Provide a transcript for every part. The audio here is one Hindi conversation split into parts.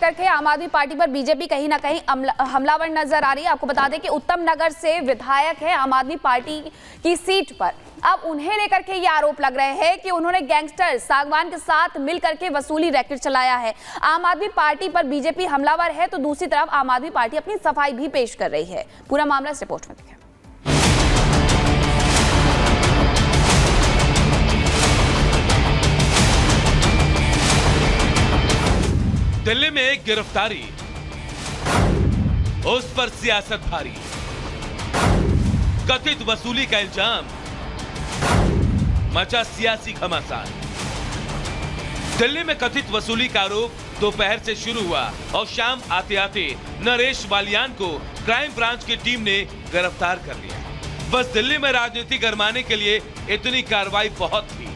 लेकर के आम आदमी पार्टी पर बीजेपी कहीं ना कहीं हमलावर नजर आ रही है। आपको बता दें कि उत्तम नगर से विधायक है आम आदमी पार्टी की सीट पर। अब उन्हें लेकर के ये आरोप लग रहे हैं कि उन्होंने गैंगस्टर सागवान के साथ मिलकर के वसूली रैकेट चलाया है। आम आदमी पार्टी पर बीजेपी हमलावर है तो दूसरी तरफ आम आदमी पार्टी अपनी सफाई भी पेश कर रही है। पूरा मामला इस रिपोर्ट में देखें। दिल्ली में एक गिरफ्तारी, उस पर सियासत भारी, कथित वसूली का इल्जाम, मचा सियासी घमासान। दिल्ली में कथित वसूली का आरोप दोपहर से शुरू हुआ और शाम आते आते नरेश बालियान को क्राइम ब्रांच की टीम ने गिरफ्तार कर लिया। बस दिल्ली में राजनीति गरमाने के लिए इतनी कार्रवाई बहुत थी।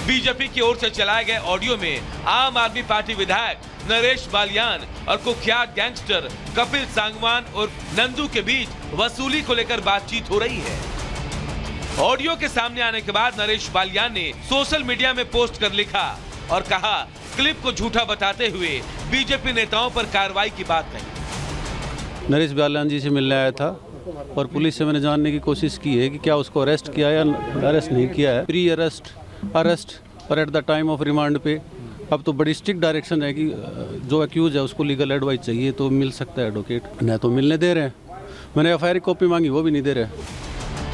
बीजेपी की ओर से चलाए गए ऑडियो में आम आदमी पार्टी विधायक नरेश बालियान और कुख्यात गैंगस्टर कपिल सांगवान और नंदू के बीच वसूली को लेकर बातचीत हो रही है। ऑडियो के सामने आने के बाद नरेश बालियान ने सोशल मीडिया में पोस्ट कर लिखा और कहा, क्लिप को झूठा बताते हुए बीजेपी नेताओं पर कार्रवाई की बात कही। नरेश बालियान जी से मिलने आया था और पुलिस से मैंने जानने की कोशिश की है कि क्या उसको अरेस्ट किया या अरेस्ट नहीं किया है। प्री अरेस्ट, अरेस्ट और at the time of remand पे अब तो बड़ी स्ट्रिक्ट डायरेक्शन है कि जो एक्यूज है उसको लीगल एडवाइस चाहिए तो मिल सकता है एडवोकेट, न तो मिलने दे रहे हैं। मैंने एफआईआर की कॉपी मांगी, वो भी नहीं दे रहे।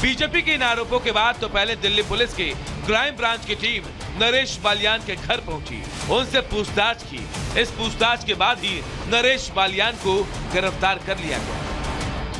बीजेपी के इन आरोपों के बाद तो पहले दिल्ली पुलिस की क्राइम ब्रांच की टीम नरेश बालियान के घर पहुंची, उनसे पूछताछ की। इस पूछताछ के बाद ही नरेश बालियान को गिरफ्तार कर लिया गया।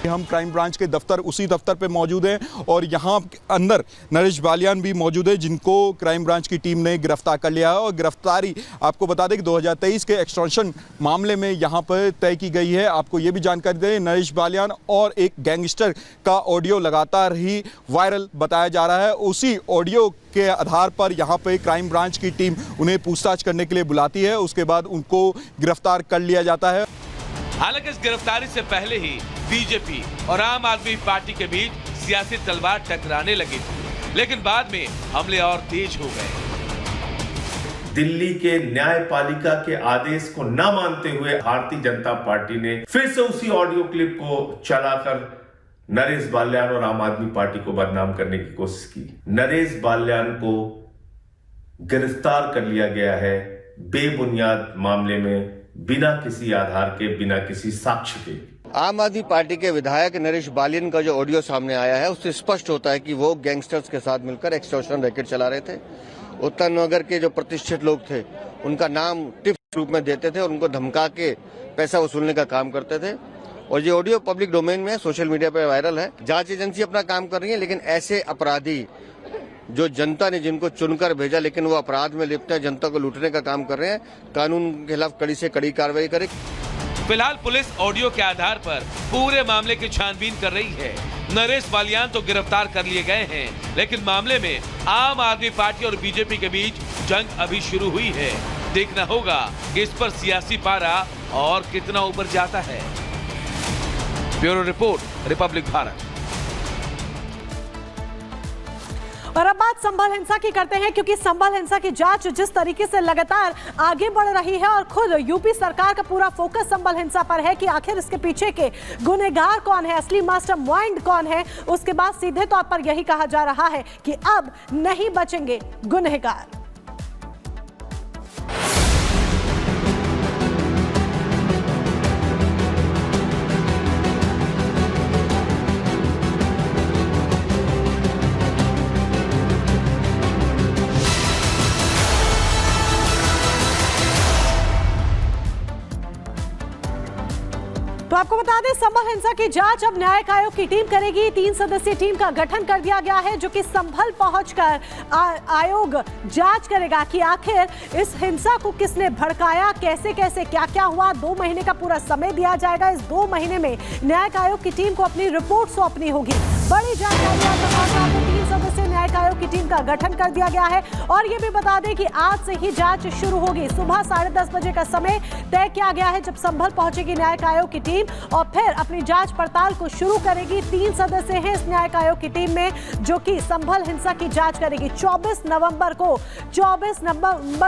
हम क्राइम ब्रांच के दफ्तर, उसी दफ्तर पे मौजूद हैं और यहाँ अंदर नरेश बालियान भी मौजूद है जिनको क्राइम ब्रांच की टीम ने गिरफ्तार कर लिया है। और गिरफ्तारी आपको बता दें कि 2023 के एक्सटॉर्शन मामले में यहाँ पर तय की गई है। आपको ये भी जानकारी दें, नरेश बालियान और एक गैंगस्टर का ऑडियो लगातार ही वायरल बताया जा रहा है। उसी ऑडियो के आधार पर यहाँ पे क्राइम ब्रांच की टीम उन्हें पूछताछ करने के लिए बुलाती है, उसके बाद उनको गिरफ्तार कर लिया जाता है। हालांकि इस गिरफ्तारी से पहले ही बीजेपी और आम आदमी पार्टी के बीच सियासी तलवार टकराने लगी थी, लेकिन बाद में हमले और तेज हो गए। दिल्ली के न्यायपालिका के आदेश को न मानते हुए भारतीय जनता पार्टी ने फिर से उसी ऑडियो क्लिप को चलाकर नरेश बालियान और आम आदमी पार्टी को बदनाम करने की कोशिश की। नरेश बालियान को गिरफ्तार कर लिया गया है बेबुनियाद मामले में, बिना किसी आधार के, बिना किसी साक्ष्य के। आम आदमी पार्टी के विधायक नरेश बालियान का जो ऑडियो सामने आया है उससे स्पष्ट होता है कि वो गैंगस्टर्स के साथ मिलकर एक्सटॉर्शन रैकेट चला रहे थे। उत्तर नगर के जो प्रतिष्ठित लोग थे उनका नाम टिप्स रूप में देते थे और उनको धमका के पैसा वसूलने का काम करते थे। और ये ऑडियो पब्लिक डोमेन में सोशल मीडिया पर वायरल है। जांच एजेंसी अपना काम कर रही है, लेकिन ऐसे अपराधी जो जनता ने जिनको चुनकर भेजा लेकिन वो अपराध में लिप्त है, जनता को लूटने का काम कर रहे हैं, कानून के खिलाफ कड़ी से कड़ी कार्रवाई करे। फिलहाल पुलिस ऑडियो के आधार पर पूरे मामले की छानबीन कर रही है। नरेश बालियान तो गिरफ्तार कर लिए गए हैं, लेकिन मामले में आम आदमी पार्टी और बीजेपी के बीच जंग अभी शुरू हुई है। देखना होगा कि इस पर सियासी पारा और कितना ऊपर जाता है। Bureau report, Republic Bharat. और अब बात संभल हिंसा की करते हैं, क्योंकि संभल हिंसा की जांच जिस तरीके से लगातार आगे बढ़ रही है और खुद यूपी सरकार का पूरा फोकस संभल हिंसा पर है कि आखिर इसके पीछे के गुनहगार कौन है, असली मास्टर माइंड कौन है। उसके बाद सीधे तौर पर यही कहा जा रहा है कि अब नहीं बचेंगे गुनहगार। तो आपको बता दें, संभल हिंसा की जांच अब न्यायिक आयोग की टीम करेगी। 3 सदस्यीय टीम का गठन कर दिया गया है जो कि संभल पहुंचकर आयोग जांच करेगा कि आखिर इस हिंसा को किसने भड़काया, कैसे कैसे क्या क्या हुआ। 2 महीने का पूरा समय दिया जाएगा। इस 2 महीने में न्यायिक आयोग की टीम को अपनी रिपोर्ट सौंपनी होगी। बड़ी जानकारी 3 सदस्यीय न्यायिक आयोग की टीम का गठन कर दिया गया है। और ये भी बता दें कि आज से ही जांच शुरू होगी। सुबह 10:30 बजे का समय तय किया गया है जब संभल पहुंचेगी न्यायिक आयोग की टीम और फिर अपनी जांच पड़ताल को शुरू करेगी। 3 सदस्य हैं इस न्यायिक आयोग की टीम में जो कि संभल हिंसा की जांच करेगी। 24 नवंबर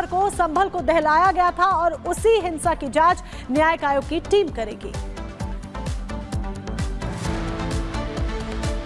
को संभल को दहलाया गया था और उसी हिंसा की जांच न्यायिक आयोग की टीम करेगी।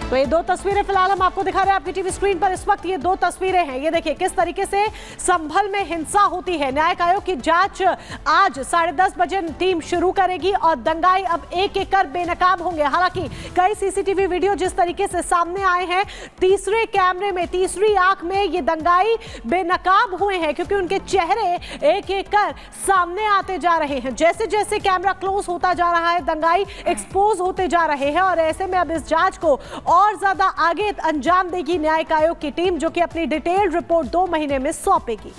तो ये 2 तस्वीरें फिलहाल हम आपको दिखा रहे हैं आपकी टीवी स्क्रीन पर। इस वक्त ये 2 तस्वीरें हैं। ये देखिए किस तरीके से संभल में हिंसा होती है। न्यायिक आयोग की जांच आज 10:30 बजे टीम शुरू करेगी और दंगाई अब एक एक कर बेनकाब होंगे। हालांकि कई सीसीटीवी वीडियो जिस तरीके से सामने आए हैं, तीसरे कैमरे में, तीसरी आंख में ये दंगाई बेनकाब हुए हैं क्योंकि उनके चेहरे एक एक कर सामने आते जा रहे हैं। जैसे जैसे कैमरा क्लोज होता जा रहा है, दंगाई एक्सपोज होते जा रहे हैं और ऐसे में अब इस जांच को और ज्यादा आगे अंजाम देगी न्यायिक आयोग की टीम जो कि अपनी डिटेल्ड रिपोर्ट 2 महीने में सौंपेगी।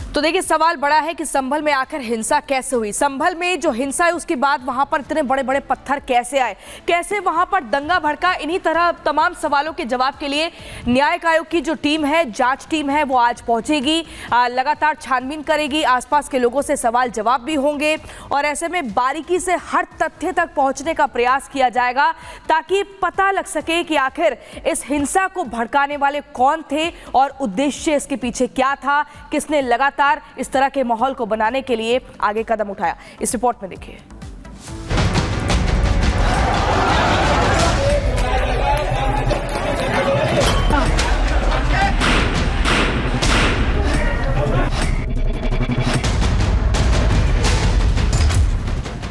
तो देखिए सवाल बड़ा है कि संभल में आखिर हिंसा कैसे हुई। संभल में जो हिंसा है उसके बाद वहां पर इतने बड़े बड़े पत्थर कैसे आए, कैसे वहां पर दंगा भड़का। इन्हीं तरह तमाम सवालों के जवाब के लिए न्यायिक आयोग की जो टीम है, जांच टीम है, वो आज पहुंचेगी, लगातार छानबीन करेगी, आसपास के लोगों से सवाल जवाब भी होंगे और ऐसे में बारीकी से हर तथ्य तक पहुंचने का प्रयास किया जाएगा ताकि पता लग सके कि आखिर इस हिंसा को भड़काने वाले कौन थे और उद्देश्य इसके पीछे क्या था, किसने लगातार इस तरह के माहौल को बनाने के लिए आगे कदम उठाया। इस रिपोर्ट में देखिए।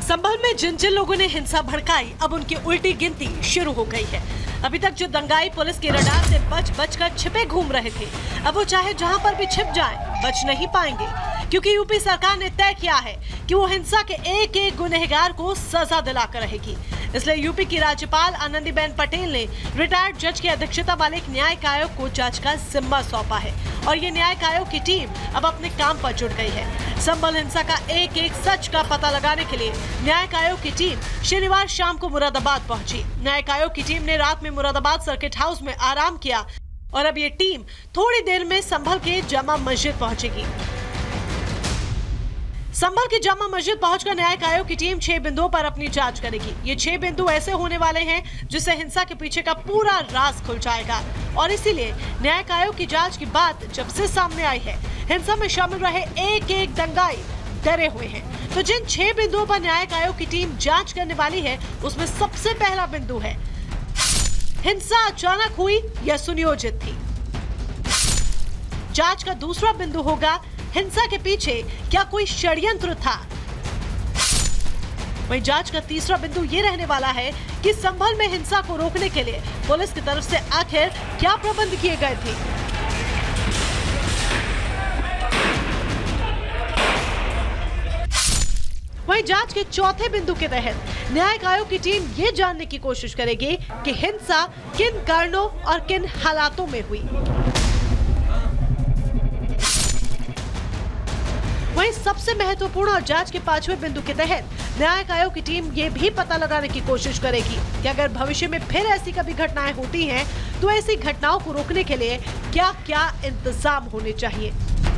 संभल में जिन जिन लोगों ने हिंसा भड़काई अब उनकी उल्टी गिनती शुरू हो गई है। अभी तक जो दंगाई पुलिस के रडार से बच कर छिपे घूम रहे थे, अब वो चाहे जहां पर भी छिप जाएं, बच नहीं पाएंगे क्योंकि यूपी सरकार ने तय किया है कि वो हिंसा के एक एक गुनहगार को सजा दिलाकर रहेगी। इसलिए यूपी की राज्यपाल आनंदीबेन पटेल ने रिटायर्ड जज की अध्यक्षता वाले एक न्यायिक आयोग को जांच का जिम्मा सौंपा है और ये न्यायिक आयोग की टीम अब अपने काम पर जुट गई है। संभल हिंसा का एक एक सच का पता लगाने के लिए न्यायिक आयोग की टीम शनिवार शाम को मुरादाबाद पहुंची। न्यायिक आयोग की टीम ने रात में मुरादाबाद सर्किट हाउस में आराम किया और अब ये टीम थोड़ी देर में संभल के जामा मस्जिद पहुंचेगी। संभल की जामा मस्जिद पहुंचकर न्यायिक आयोग की टीम 6 बिंदुओं पर अपनी जांच करेगी। ये 6 बिंदु ऐसे होने वाले हैं जिससे हिंसा के पीछे का पूरा राज खुल जाएगा और इसीलिए न्यायिक आयोग की जांच की बात जब से सामने आई है, हिंसा में शामिल रहे एक एक दंगाई डरे हुए हैं। तो जिन 6 बिंदुओं पर न्यायिक आयोग की टीम जांच करने वाली है उसमें सबसे पहला बिंदु है, हिंसा अचानक हुई या सुनियोजित थी। जांच का दूसरा बिंदु होगा, हिंसा के पीछे क्या कोई षड्यंत्र था। वहीं जांच का तीसरा बिंदु ये रहने वाला है कि संभल में हिंसा को रोकने के लिए पुलिस की तरफ से आखिर क्या प्रबंध किए गए थे। वहीं जांच के चौथे बिंदु के तहत न्यायिक आयोग की टीम ये जानने की कोशिश करेगी कि हिंसा किन कारणों और किन हालातों में हुई। वहीं सबसे महत्वपूर्ण और जांच के 5वें बिंदु के तहत न्यायिक आयोग की टीम ये भी पता लगाने की कोशिश करेगी कि अगर भविष्य में फिर ऐसी कभी घटनाएं होती हैं तो ऐसी घटनाओं को रोकने के लिए क्या क्या इंतजाम होने चाहिए।